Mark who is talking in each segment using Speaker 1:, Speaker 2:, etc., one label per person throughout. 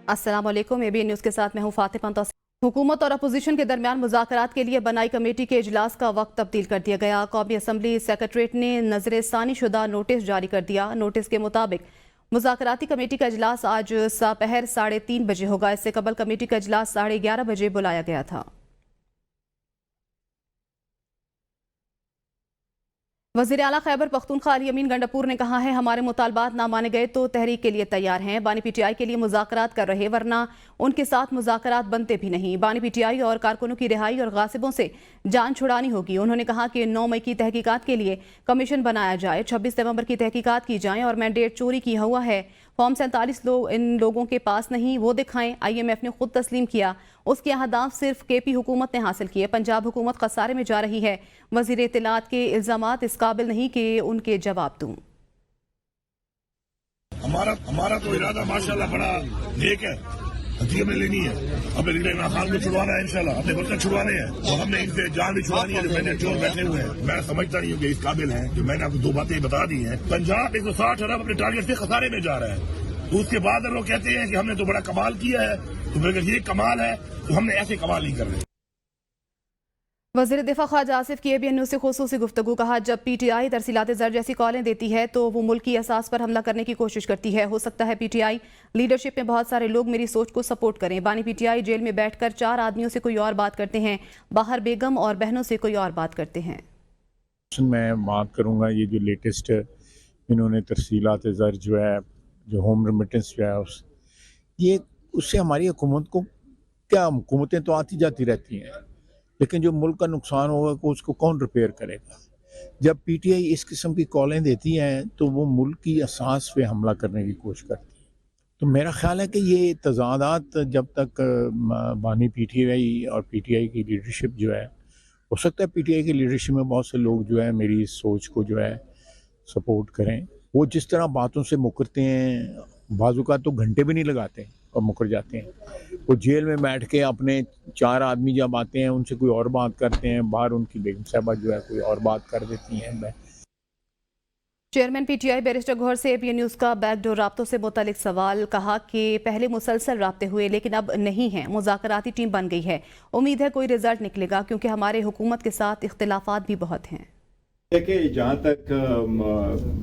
Speaker 1: अस्सलाम वालेकुम। ABN news के साथ मैं हूँ फातिमा तौसीफ। हुकूमत और अपोजिशन के दरमियान मुज़ाकरात के लिए बनाई कमेटी के इजलास का वक्त तब्दील कर दिया गया। कौमी असम्बली सेक्रेटरीट ने नजर सानी शुदा नोटिस जारी कर दिया। नोटिस के मुताबिक मुज़ाकराती कमेटी का इजलास आज दोपहर 3:30 बजे होगा। इससे कबल कमेटी का इजलास 11:30 बजे बुलाया गया था। वज़ीर आला खैबर पख्तूनख्वा अली अमीन गंडापुर ने कहा है, हमारे मुतालबात ना माने गए तो तहरीक के लिए तैयार हैं। बानी PTI के लिए मुज़ाकरात कर रहे, वरना उनके साथ मुज़ाकरात बनते भी नहीं। बानी PTI और कारकुनों की रिहाई और गासिबों से जान छुड़ानी होगी। उन्होंने कहा कि 9 मई की तहकीकात के लिए कमीशन बनाया जाए, 26 नवंबर की तहकीकात की जाए और मैंडेट चोरी किया हुआ है, फॉर्म 47 इन लोगों के पास नहीं, वो दिखाएं। IMF ने खुद तस्लीम किया, उसके अहदाफ सिर्फ KP हुकूमत ने हासिल किए। पंजाब हुकूमत खसारे में जा रही है। वज़ीर इत्तलात के इल्ज़ामात इस काबिल नहीं कि उनके जवाब दूं।
Speaker 2: हमारा तो इरादा माशाल्लाह बड़ा नेक है, हकीकत में लेनी है। हमें लीडर खान को छुड़वाना है, इंशाल्लाह अपने बर्तन छुड़वाने हैं और हमने इनसे जान भी छुड़वानी है जो मैंने चोर बैठे हुए हैं। मैं समझता नहीं हूँ कि इस काबिल हैं। जो मैंने आपको 2 बातें बता दी हैं। पंजाब 160 अरब अपने टारगेट से खसारे में जा रहा है, तो उसके बाद अगर वो कहते हैं कि हमने तो बड़ा कमाल किया है, तो फिर अगर ये कमाल है तो हमने ऐसे कमाल नहीं कर रहे।
Speaker 1: वज़ीर दिफा ख्वाजा आसिफ की ABN न्यूज़ से खुसूसी गुफ्तगू। कहा, जब PTI तरसीलात ज़र जैसी कॉलें देती है तो वो मुल्क की असास पर हमला करने की कोशिश करती है। हो सकता है PTI लीडरशिप में बहुत सारे लोग मेरी सोच को सपोर्ट करें। बानी PTI जेल में बैठकर 4 आदमियों से कोई और बात करते हैं, बाहर बेगम और बहनों से कोई और बात करते हैं।
Speaker 3: मैं बात करूँगा ये जो लेटेस्ट इन्होंने तरसीलात ज़र जो है, जो होम रेमिटेंस जो है, ये उससे हमारी हुकूमत को क्या, हुकूमतें तो आती जाती रहती हैं, लेकिन जो मुल्क का नुकसान होगा को उसको कौन रिपेयर करेगा। जब PTI इस किस्म की कॉलें देती हैं तो वो मुल्क की असास पे हमला करने की कोशिश करती है। तो मेरा ख्याल है कि ये तज़ादात जब तक बानी PTI और PTI की लीडरशिप जो है, हो सकता है PTI की लीडरशिप में बहुत से लोग जो है मेरी इस सोच को जो है सपोर्ट करें। वो जिस तरह बातों से मुकरते हैं, बाजू का तो घंटे भी नहीं लगाते और मुकर जाते हैं। वो जेल में बैठ के अपने 4 आदमी जब आते हैं उनसे कोई और बात करते हैं, बाहर उनकी बेगम साहबा जो है कोई और बात कर देती हैं।
Speaker 1: चेयरमैन PTI बैरिस्टर गौहर से ABN न्यूज़ का बैकडोर राब्तों से मुतालिक सवाल। कहा कि पहले मुसलसल राब्ते हुए लेकिन अब नहीं हैं, मुज़ाकराती टीम बन गई है, उम्मीद है कोई रिजल्ट निकलेगा क्योंकि हमारे हुकूमत के साथ इख्तिलाफात भी बहुत हैं।
Speaker 4: देखिए, जहाँ तक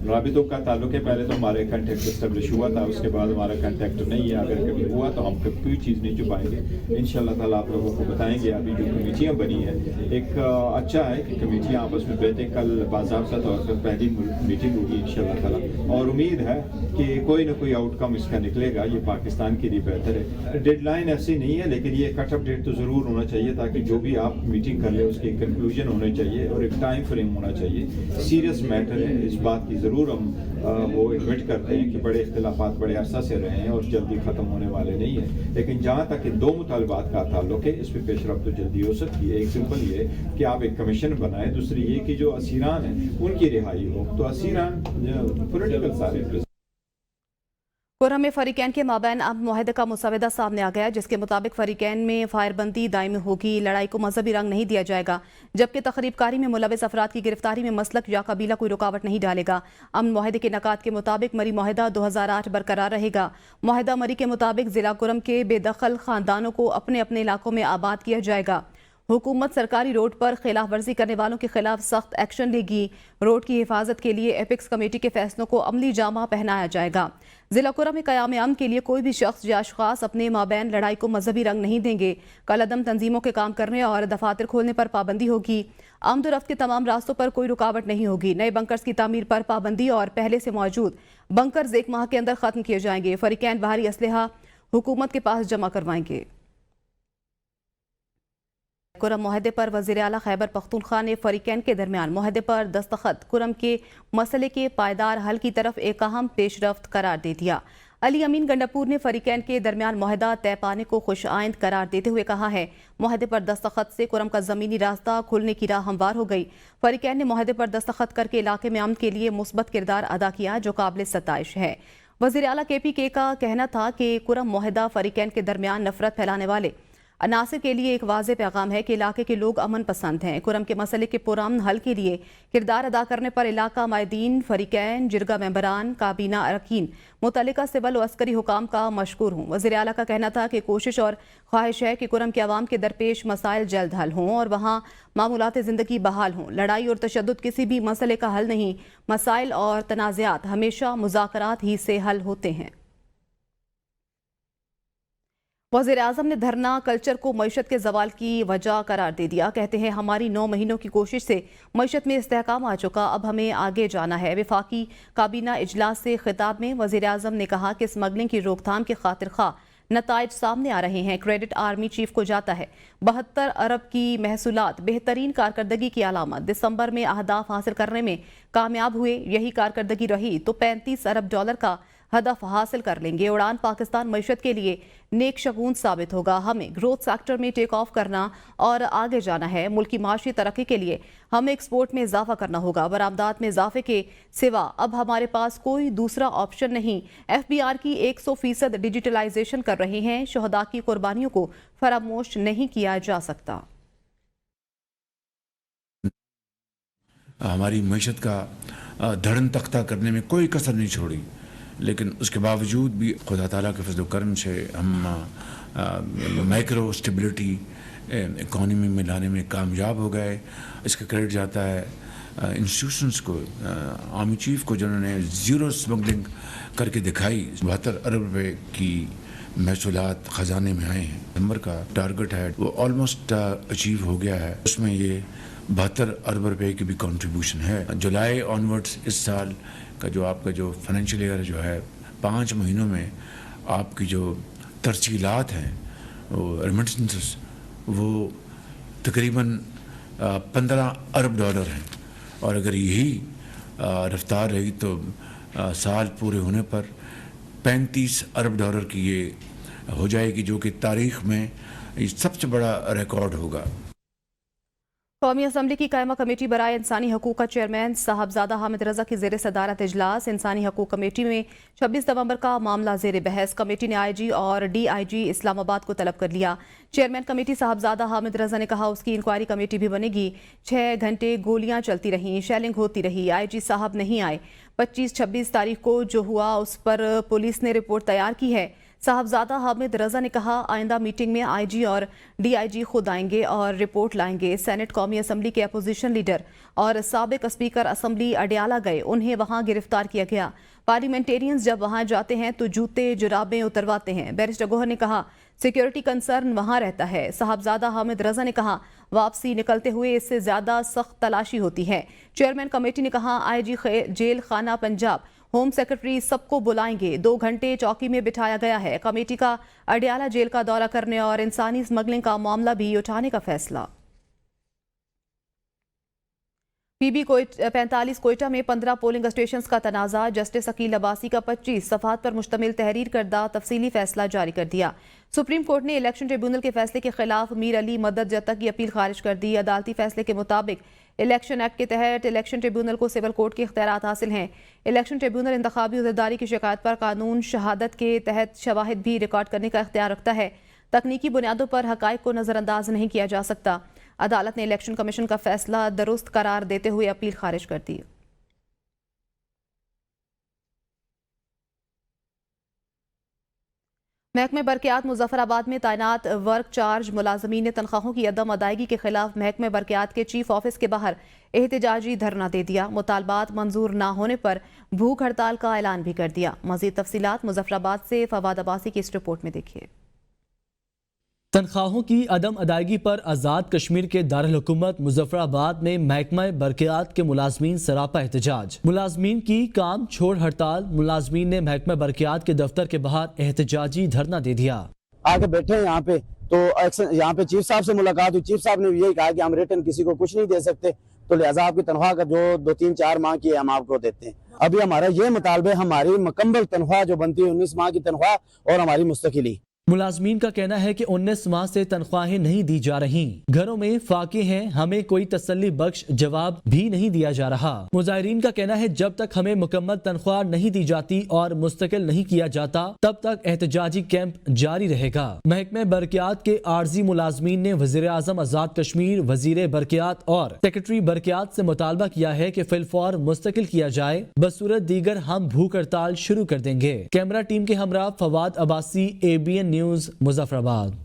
Speaker 4: राबितों का ताल्लुक है, पहले तो हमारे कंटेक्ट इस्टेब्लिश हुआ था, उसके बाद हमारा कंटेक्ट नहीं है। अगर कभी हुआ तो हम कोई चीज़ नहीं छुपाएंगे, इंशाल्लाह ताला आप लोगों को बताएंगे। अभी जो कमेटियाँ बनी है, एक अच्छा है कि कमेटियाँ आपस में बैठे, कल बाज़ाब्ता तौर पर पहली मीटिंग होगी इंशाल्लाह ताला, और उम्मीद है कि कोई ना कोई आउटकम इसका निकलेगा। ये पाकिस्तान के लिए बेहतर है। डेडलाइन ऐसी नहीं है, लेकिन ये कट ऑफ डेट तो ज़रूर होना चाहिए ताकि जो भी आप मीटिंग कर ले उसकी कंक्लूजन होनी चाहिए और एक टाइम फ्रेम होना चाहिए। सीरियस मैटर है, इस बात की ज़रूर हम वो एडमिट करते हैं कि बड़े इख्तिलाफात बड़े अरसा से रहे हैं और जल्दी ख़त्म होने वाले नहीं हैं। लेकिन जहाँ तक कि 2 मुतालबात का ताल्लुक है, इस पर पेशरफ्त तो जल्दी हो सकती है। एक सिंपल ये कि आप एक कमीशन बनाएं, दूसरी ये कि जो असीरान हैं उनकी रिहाई हो। तो असीरान पोलिटिकल सारे
Speaker 1: कुरम में फरीकैन के माबैन अब मुआहदे का मुसवदा सामने आ गया, जिसके मुताबिक फरीकैन में फायरबंदी दायमी होगी, लड़ाई को मजहबी रंग नहीं दिया जाएगा, जबकि तखरीबकारी में मुलविस अफराद की गिरफ्तारी में मसलक या कबीला कोई रुकावट नहीं डालेगा। अमन मुआहदे के नकात के मुताबिक मरी मुआहदा 2008 बरकरार रहेगा। मुआहदा मरी के मुताबिक जिला कुरम के बेदखल खानदानों को अपने अपने इलाकों में आबाद किया जाएगा। हुकूमत सरकारी रोड पर खिलाफ वर्जी करने वालों के खिलाफ सख्त एक्शन लेगी। रोड की हिफाजत के लिए एपिक्स कमेटी के फैसलों को अमली जामा पहनाया जाएगा। जिला कुरम में क़याम अमन के लिए कोई भी शख्स या अशखास अपने माबैन लड़ाई को मजहबी रंग नहीं देंगे। कलअदम तंजीमों के काम करने और दफातर खोलने पर पाबंदी होगी। आमदोरफ्त के तमाम रास्तों पर कोई रुकावट नहीं होगी। नए बंकर्स की तामीर पर पाबंदी और पहले से मौजूद बंकर्स 1 माह के अंदर खत्म किए जाएंगे। फरीकैन बाहरी असलहा हुकूमत के पास जमा करवाएंगे। कुरम मुआहदे पर वज़ीर आला खैबर पख्तूनख्वा ने फरीकैन के दरमियान मुआहदे पर दस्तखत कुरम के मसले के पायदार हल की तरफ एक अहम पेशरफ्त करार दे दिया। अली अमीन गंडापुर ने फरीकैन के दरमियान मुआहदा तय पाने को खुश आइंद करार देते हुए कहा है, मुआहदे पर दस्तखत से कुरम का ज़मीनी रास्ता खुलने की राह हमवार हो गई। फरीकैन ने मुआहदे पर दस्तखत करके इलाके में अमन के लिए मुस्बत किरदार अदा किया, जो काबिल सताइश है। वज़ीर आला KPK का कहना था कि कुरम मुआहदा फरीकैन के दरमियान नफरत फैलाने वाले ناصر کے لیے ایک واضح پیغام ہے کہ علاقے کے لوگ امن پسند ہیں۔ کرم کے مسئلے کے پرامن حل کے لیے کردار ادا کرنے پر علاقہ مائدین، فریقین، جرگہ ممبران، کابینہ اراکین، متعلقہ سول و عسکری حکام کا مشکور ہوں۔ وزیر اعلیٰ کا کہنا تھا کہ کوشش اور خواہش ہے کہ کرم کے عوام کے درپیش مسائل جلد حل ہوں اور وہاں معمولات زندگی بحال ہوں۔ لڑائی اور تشدد کسی بھی مسئلے کا حل نہیں، مسائل اور تنازعات ہمیشہ مذاکرات ہی سے حل ہوتے ہیں۔ وزیر اعظم نے دھرنا کلچر کو معیشت کے زوال کی وجہ قرار دے دیا۔ کہتے ہیں ہماری 9 مہینوں کی کوشش سے معیشت میں استحکام آ چکا، اب ہمیں آگے جانا ہے۔ وفاقی کابینہ اجلاس سے خطاب میں وزیر اعظم نے کہا کہ اسمگلنگ کی روک تھام کے خاطر خواہ نتائج سامنے آ رہے ہیں۔ کریڈٹ آرمی چیف کو جاتا ہے۔ 72 ارب کی محصولات بہترین کارکردگی کی علامت۔ دسمبر میں اہداف حاصل کرنے میں کامیاب ہوئے، یہی کارکردگی رہی تو $35 ارب کا ہدف حاصل کر لیں گے۔ اڑان پاکستان معیشت کے لیے نیک شگون ثابت ہوگا۔ ہمیں گروتھ سیکٹر میں ٹیک آف کرنا اور آگے جانا ہے۔ ملک کی معاشی ترقی کے لیے ہمیں ایکسپورٹ میں اضافہ کرنا ہوگا۔ برآمدات میں اضافے کے سوا اب ہمارے پاس کوئی دوسرا آپشن نہیں۔ FBR کی 100% ڈیجیٹلائزیشن کر رہے ہیں۔ شہداء کی قربانیوں کو فراموش نہیں کیا جا سکتا۔
Speaker 5: ہماری معیشت کا دھڑن تختہ کرنے میں کوئی کسر نہیں چھوڑی، لیکن اس کے باوجود بھی خدا تعالیٰ کے فضل و کرم سے ہم مائکرو اسٹیبلٹی اکانومی میں لانے میں کامیاب ہو گئے۔ اس کا کریڈٹ جاتا ہے انسٹیٹیوشنز کو، آرمی چیف کو، جنہوں نے زیرو اسمگلنگ کر کے دکھائی۔ 72 ارب روپے کی محصولات خزانے میں آئے ہیں۔ نمبر کا ٹارگٹ ہے وہ آلموسٹ اچیو ہو گیا ہے۔ اس میں یہ 72 ارب روپے کی بھی کنٹریبیوشن ہے۔ جولائی آنورڈز اس سال کا جو آپ کا جو فائنینشیل ایئر جو ہے، 5 مہینوں میں آپ کی جو ترسیلات ہیں، وہ ریمیٹنسز، وہ تقریباً $15 ارب ہیں، اور اگر یہی رفتار رہی تو سال پورے ہونے پر $35 ارب کی یہ ہو جائے گی، جو کہ تاریخ میں یہ سب سے بڑا ریکارڈ ہوگا۔
Speaker 1: قومی اسمبلی کی قائمہ کمیٹی برائے انسانی حقوق کا چیئرمین صاحبزادہ حامد رضا کی زیر صدارت اجلاس۔ انسانی حقوق کمیٹی میں 26 نومبر کا معاملہ زیر بحث۔ کمیٹی نے IG اور DIG اسلام آباد کو طلب کر لیا۔ چیئرمین کمیٹی صاحبزادہ حامد رضا نے کہا اس کی انکوائری کمیٹی بھی بنے گی۔ 6 گھنٹے گولیاں چلتی رہیں، شیلنگ ہوتی رہی، IG صاحب نہیں آئے۔ 25-26 تاریخ کو جو ہوا اس پر پولیس نے رپورٹ تیار کی ہے۔ صاحبزادہ حامد رضا نے کہا آئندہ میٹنگ میں IG اور DIG خود آئیں گے اور رپورٹ لائیں گے۔ سینٹ قومی اسمبلی کے اپوزیشن لیڈر اور سابق اسپیکر اسمبلی اڈیالہ گئے، انہیں وہاں گرفتار کیا گیا۔ پارلیمنٹیرینز جب وہاں جاتے ہیں تو جوتے جرابیں اترواتے ہیں۔ بیرسٹر گوہر نے کہا سیکیورٹی کنسرن وہاں رہتا ہے۔ صاحبزادہ حامد رضا نے کہا واپسی نکلتے ہوئے اس سے زیادہ سخت تلاشی ہوتی ہے۔ چیئرمین کمیٹی نے کہا IG جیل خانہ پنجاب، ہوم سیکرٹری سب کو بلائیں گے۔ 2 گھنٹے چوکی میں بٹھایا گیا ہے۔ کمیٹی کا اڈیالہ جیل کا دورہ کرنے اور انسانی اسمگلنگ کا معاملہ بھی اٹھانے کا فیصلہ۔ PB 45 کوئٹہ میں 15 پولنگ اسٹیشنز کا تنازع۔ جسٹس عقیل عباسی کا 25 صفحات پر مشتمل تحریر کردہ تفصیلی فیصلہ جاری کر دیا۔ سپریم کورٹ نے الیکشن ٹریبیونل کے فیصلے کے خلاف میر علی مدد جدہ کی اپیل خارج کر دی۔ عدالتی فیصلے کے مطابق الیکشن ایکٹ کے تحت الیکشن ٹریبیونل کو سول کورٹ کے اختیارات حاصل ہیں۔ الیکشن ٹریبیونل انتخابی عہدیداری کی شکایت پر قانون شہادت کے تحت شواہد بھی ریکارڈ کرنے کا اختیار رکھتا ہے۔ تکنیکی بنیادوں پر حقائق کو نظر انداز نہیں کیا جا سکتا۔ عدالت نے الیکشن کمیشن کا فیصلہ درست قرار دیتے ہوئے اپیل خارج کر دی۔ محکمہ برقیات مظفر آباد میں تعینات ورک چارج ملازمین نے تنخواہوں کی عدم ادائیگی کے خلاف محکمہ برقیات کے چیف آفس کے باہر احتجاجی دھرنا دے دیا۔ مطالبات منظور نہ ہونے پر بھوک ہڑتال کا اعلان بھی کر دیا۔ مزید تفصیلات مظفر آباد سے فواد عباسی کی اس رپورٹ میں دیکھیے۔
Speaker 6: تنخواہوں کی عدم ادائیگی پر آزاد کشمیر کے دارالحکومت مظفر آباد میں محکمہ برقیات کے ملازمین سراپا احتجاج۔ ملازمین کی کام چھوڑ ہڑتال۔ ملازمین نے محکمہ برقیات کے دفتر کے باہر احتجاجی دھرنا دے دیا۔
Speaker 7: آگے بیٹھے ہیں یہاں پہ تو یہاں پہ چیف صاحب سے ملاقات ہوئی۔ چیف صاحب نے یہی کہا کہ ہم ریٹن کسی کو کچھ نہیں دے سکتے، تو لہٰذا آپ کی تنخواہ کا جو 2-3-4 ماہ کی ہے ہم آپ کو دیتے ہیں۔ ابھی ہمارا یہ مطالبہ، ہماری مکمل تنخواہ جو بنتی ہے 19 ماہ کی تنخواہ اور ہماری مستقلی
Speaker 6: मुलाजमीन का कहना है कि 19 माह से तनख्वाहें नहीं दी जा रही, घरों में फाके हैं, हमें कोई तसल्ली बख्श जवाब भी नहीं दिया जा रहा। मुजाहिरीन का कहना है जब तक हमें मुकम्मल तनख्वाह नहीं दी जाती और मुस्तकिल नहीं किया जाता तब तक एहतजाजी कैंप जारी रहेगा। महकमे बरकियात के आर्जी मुलाजमीन ने वज़ीर आज़म आज़ाद कश्मीर, वज़ीर बरकियात और सेक्रेटरी बरकियात से मुतालबा किया है कि फिलफौर मुस्तकिल किया जाए, बसूरत दीगर हम भूख हड़ताल शुरू कर देंगे। कैमरा टीम के हमरा फवाद अब्बासी, ABN न्यूज़, मुजफ्फराबाद।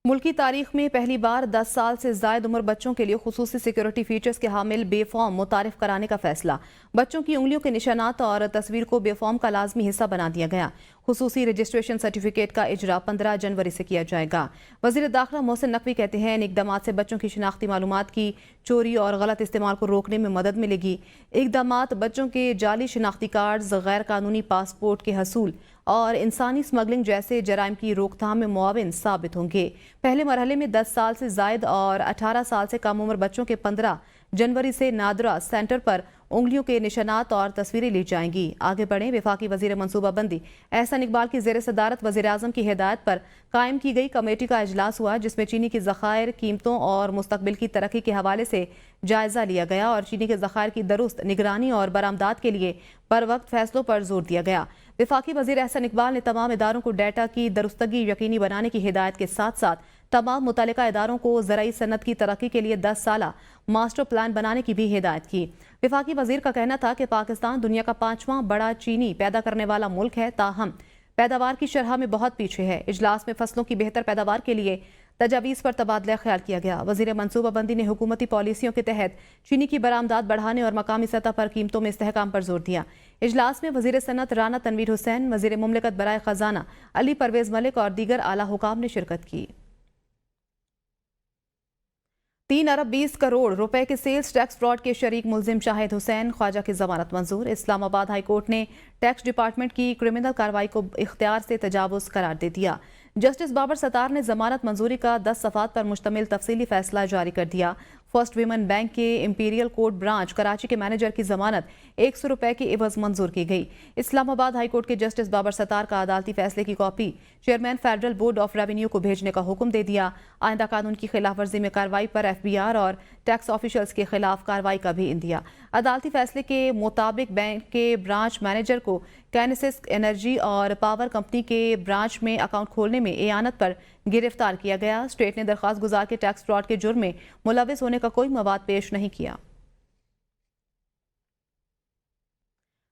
Speaker 1: मुल्की तारीख में पहली बार 10 साल से ज़ायद उम्र बच्चों के लिए खुसूसी सिक्योरिटी फीचर्स के हामिल बेफॉर्म मुतारिफ कराने का फैसला। बच्चों की उंगलियों के निशानात और तस्वीर को बेफॉर्म का लाजमी हिस्सा बना दिया गया। खुसूसी रजिस्ट्रेशन सर्टिफिकेट का इजरा 15 जनवरी से किया जाएगा। वज़ीर दाखिला मोहसिन नकवी कहते हैं इन इकदामात से बच्चों की शिनाख्ती मालूमात की चोरी और गलत इस्तेमाल को रोकने में मदद मिलेगी। इकदामात बच्चों के जाली शिनाख्ती कार्ड, गैर कानूनी पासपोर्ट के हसूल और इंसानी स्मगलिंग जैसे जराइम की रोकथाम में मुआविन साबित होंगे। पहले मरहले में 10 साल से जायद और 18 साल से कम उम्र बच्चों के 15 जनवरी से नादरा सेंटर पर उंगलियों के निशानात और तस्वीरें ली जाएंगी। आगे बढ़े वफाकी वजीर मनसूबाबंदी एहसन इकबाल की ज़ेर सदारत वज़ीर आज़म की हिदायत पर कायम की गई कमेटी का इजलास हुआ, जिसमें चीनी की ज़खायर, कीमतों और मुस्तकबिल की तरक्की के हवाले से जायज़ा लिया गया और चीनी के ज़खायर की दुरुस्त निगरानी और बरामदात के लिए बर वक्त फैसलों पर जोर दिया गया। वफाकी वज़ीर एहसन इकबाल ने तमाम इदारों को डाटा की दुरुस्तगी यकीनी बनाने की हिदायत के साथ साथ तमाम मुतल्लिका इदारों को ज़राई सनत की तरक्की के लिए 10 साला मास्टर प्लान बनाने की भी हिदायत की। वफाकी वज़ीर का कहना था कि पाकिस्तान दुनिया का 5वां बड़ा चीनी पैदा करने वाला मुल्क है, ताहम पैदावार की शरह में बहुत पीछे है। इजलास में फसलों की बेहतर पैदावार के लिए तजावीज़ पर तबादला ख्याल किया गया। वज़ीर मनसूबाबंदी ने हुकूमती पॉलिसियों के तहत चीनी की बरामदात बढ़ाने और मकामी सतह पर कीमतों में इस्तेहकाम पर जोर दिया। इजलास में वज़ीर सनत राना तनवीर हुसैन, वज़ीर मुमलिकत बराए ख़जाना अली परवेज़ मलिक और दीगर आला हुकाम ने शिरकत की। 3 अरब 20 करोड़ रुपए के सेल्स टैक्स फ्रॉड के शरीक मुलजिम शाहिद हुसैन ख्वाजा की जमानत मंजूर। इस्लामाबाद हाई कोर्ट ने टैक्स डिपार्टमेंट की क्रिमिनल कार्रवाई को इख्तियार से तजावुज़ करार दे दिया। जस्टिस बाबर सतार ने जमानत मंजूरी का 10 सफ़ात पर मुश्तमिल तफसीली फैसला जारी कर दिया। फर्स्ट विमेन बैंक के इंपीरियल कोर्ट ब्रांच कराची के मैनेजर की जमानत 100 रुपए की एवज मंजूर की गई। इस्लामाबाद हाई कोर्ट के जस्टिस बाबर सतार का अदालती फैसले की copy chairman federal board of revenue को भेजने का हुक्म दे दिया। आइंदा कानून की खिलाफ वर्जी में कार्रवाई पर FBR और टैक्स ऑफिशल्स के खिलाफ कार्रवाई का भी इंदिया। अदालती फैसले के मुताबिक बैंक के ब्रांच मैनेजर को कैनेसिस एनर्जी और पावर कंपनी के ब्रांच में अकाउंट खोलने में एयानत पर गिरफ्तार किया गया। स्टेट ने दरख्वास्त गुजार के टैक्स फ्रॉड के जुर्म में मुलविस होने का कोई मवाद पेश नहीं किया।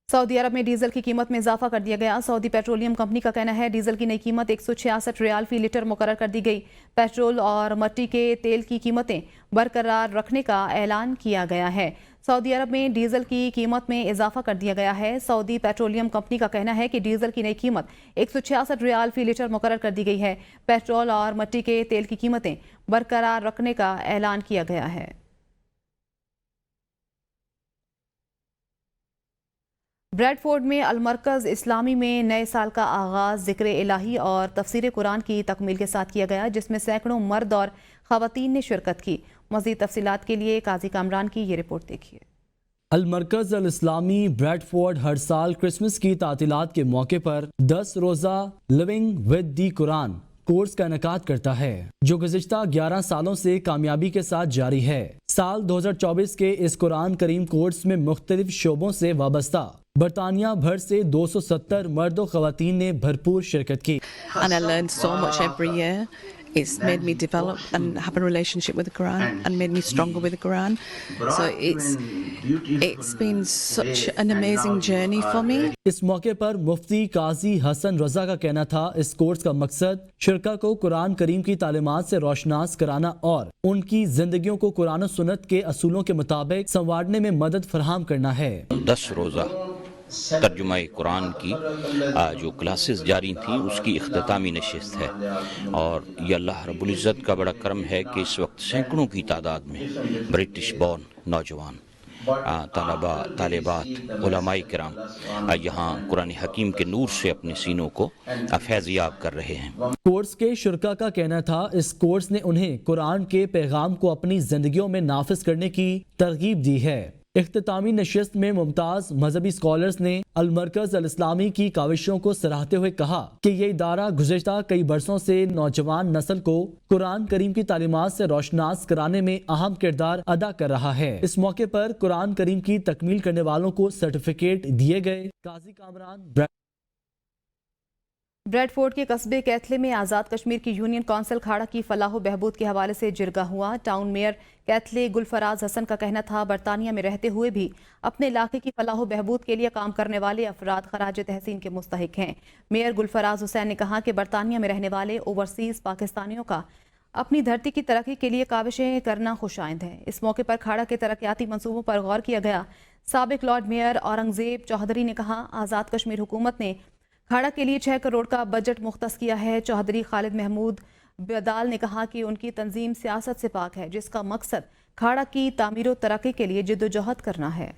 Speaker 1: सऊदी अरब में डीजल की कीमत में इजाफा कर दिया गया। सऊदी पेट्रोलियम कंपनी का कहना है डीजल की नई कीमत 166 रियाल फी लीटर मुकर्रर कर दी गई। पेट्रोल और मट्टी के तेल की कीमतें बरकरार रखने का ऐलान किया गया है। सऊदी अरब में डीजल की कीमत में इजाफा कर दिया गया है। सऊदी पेट्रोलियम कंपनी का कहना है कि डीजल की नई कीमत 166 रियाल फी लीटर मुकर्रर कर दी गई है। पेट्रोल और मट्टी के तेल की कीमतें बरकरार रखने का ऐलान किया गया है। ब्रैडफोर्ड में अलमरकज़ इस्लामी में नए साल का आगाज़ ज़िक्र इलाही और तफसीर कुरान की तकमील के साथ किया गया, जिसमें सैकड़ों मर्द और ख़वातीन ने शिरकत की। मज़ीद तफसीलात के लिए काजी कामरान की ये रिपोर्ट देखिए।
Speaker 6: अलमरकज़ अल इस्लामी ब्रैडफोर्ड हर साल क्रिसमस की तातीलात के मौके पर 10 रोज़ा living with the Quran course का इनेकाद करता है, जो गुज़िश्ता 11 सालों से कामयाबी के साथ जारी है। साल 2024 के इस कुरान करीम कोर्स में मुख्तलिफ शोबों से वाबस्ता बरतानिया भर से 270 मर्द और ख़वातीन ने भरपूर शिरकत की।
Speaker 8: And I learned so much every year. It's made me develop and have a relationship with the Quran and made me stronger with the Quran. So it's been such an amazing journey for me.
Speaker 6: इस मौके पर मुफ्ती काजी हसन रजा का कहना था इस course का मकसद शिरका को कुरान करीम की तालीमात से रोशनास कराना और उनकी जिंदगियों को कुरान और सुन्नत के असूलों के मुताबिक संवारने में मदद फराहम करना है।
Speaker 9: 10 रोज़ा तर्जुमा कुरान की जो क्लासेस जारी थी उसकी इख्तितामी नशिस्त है और ये अल्लाह रब्बुल इज़्ज़त का बड़ा करम है कि इस वक्त सैकड़ों की तादाद में ब्रिटिश बॉर्न नौजवान तलबा तालिबात उलमाए किराम यहाँ कुरान हकीम के नूर से अपने सीनों को फैज़याब कर रहे हैं।
Speaker 6: कोर्स के शुरका का कहना था इस कोर्स ने उन्हें कुरान के पैगाम को अपनी जिंदगियों में नाफिज करने की तरगीब दी है। اختتامی نشست میں ممتاز مذہبی اسکالرز نے المرکز الاسلامی کی کاوشوں کو سراہتے ہوئے کہا کہ یہ ادارہ گزشتہ کئی برسوں سے نوجوان نسل کو قرآن کریم کی تعلیمات سے روشناس کرانے میں اہم کردار ادا کر رہا ہے۔ اس موقع پر قرآن کریم کی تکمیل کرنے والوں کو سرٹیفکیٹ دیے گئے۔ قاضی کامران
Speaker 1: بریڈ فورڈ کے قصبے کیتھلے میں آزاد کشمیر کی یونین کونسل کھاڑا کی فلاح و بہبود کے حوالے سے جرگہ ہوا۔ ٹاؤن میئر کیتھلے گلفراز حسن کا کہنا تھا برطانیہ میں رہتے ہوئے بھی اپنے علاقے کی فلاح و بہبود کے لیے کام کرنے والے افراد خراج تحسین کے مستحق ہیں۔ میئر گلفراز حسین نے کہا کہ برطانیہ میں رہنے والے اوورسیز پاکستانیوں کا اپنی دھرتی کی ترقی کے لیے کاوشیں کرنا خوش آئند ہے۔ اس موقع پر کھاڑا کے ترقیاتی منصوبوں پر غور کیا گیا۔ سابق لارڈ میئر اورنگزیب چوہدری نے کہا آزاد کشمیر حکومت نے کھاڑا کے لیے 6 کروڑ کا بجٹ مختص کیا ہے۔ چوہدری خالد محمود بدال نے کہا کہ ان کی تنظیم سیاست سے پاک ہے، جس کا مقصد کھاڑا کی تعمیر و ترقی کے لیے جدوجہد کرنا ہے۔